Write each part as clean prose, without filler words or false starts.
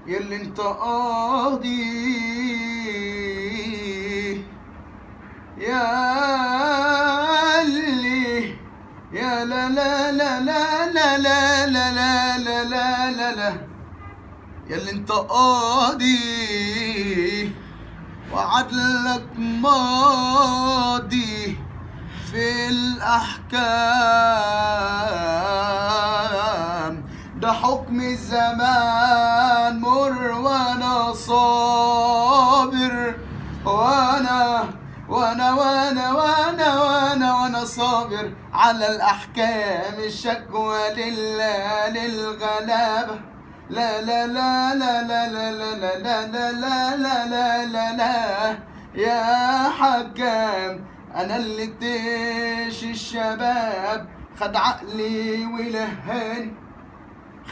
ياللي انت قاضي، ياللي يا لا لا لا لا لا لا لا لا لا لا لا لا، ياللي انت قاضي وعدلك ماضي في الأحكام، ده حكم الزمان مر وأنا صابر، وأنا صابر على الأحكام، الشكوى لله للغلابة، لا لا لا لا لا لا لا لا لا لا لا لا لا لا لا يا حكام، انا اللي اديش الشباب خد عقلي ولهاني،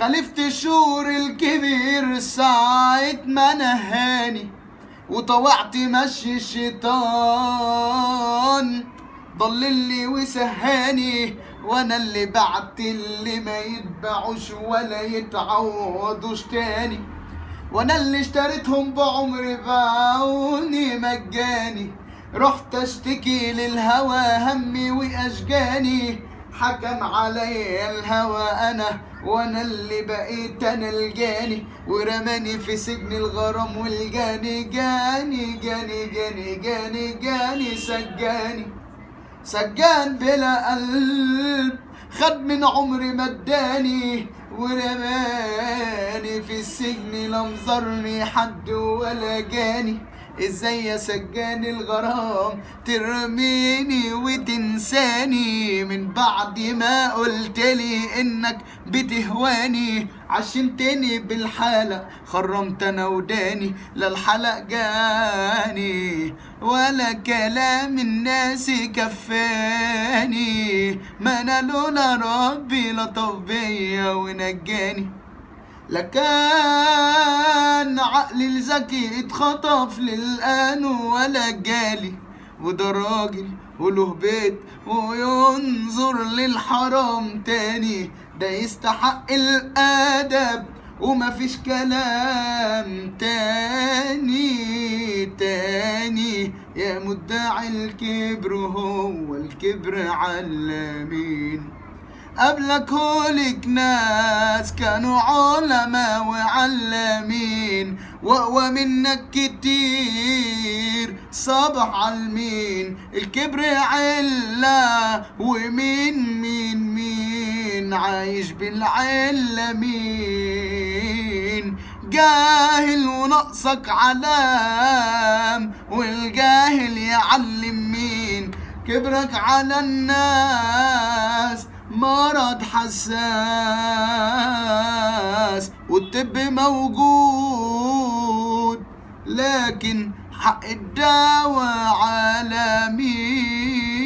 خلفت الشور الكبير ساعة ما نهاني، وطوعت مشي الشيطان ضللي وسهاني، وانا اللي بعت اللي ما يتبعوش ولا يتعوضوش تاني، وانا اللي اشتريتهم بعمري باعوني مجاني، رحت اشتكي للهوى همي واشجاني، حكم علي الهوى وانا اللي بقيت انا الجاني، ورماني في سجن الغرام والجاني جاني جاني جاني جاني جاني سجاني، سجان بلا قلب خد من عمري مداني، ورماني في السجن لا مزرني حد ولا جاني، ازاي يا سجان الغرام ترميني وتنساني، من بعد ما قلتلي انك بتهواني، عشمتني بالحالة خرمت انا وداني، لا الحلق جاني ولا كلام الناس كفاني، ما انا لولا ربي لطف بيا ونجاني، لكان عقلي الذكي اتخطف للآن ولا جالي، وده راجل وله بيت وينظر للحرام تاني، ده يستحق الأدب ومفيش كلام تاني يا مدعي الكبر، هو الكبر على مين؟ قبلك هولك ناس كانوا علماء وعلامين، واقوى منك كتير صبح عالمين، الكبر علة ومين عايش بالعلة مين، جاهل ونقصك علام والجاهل يعلم مين، كبرك على الناس مرض حساس والطب موجود، لكن حق الدواء على مين؟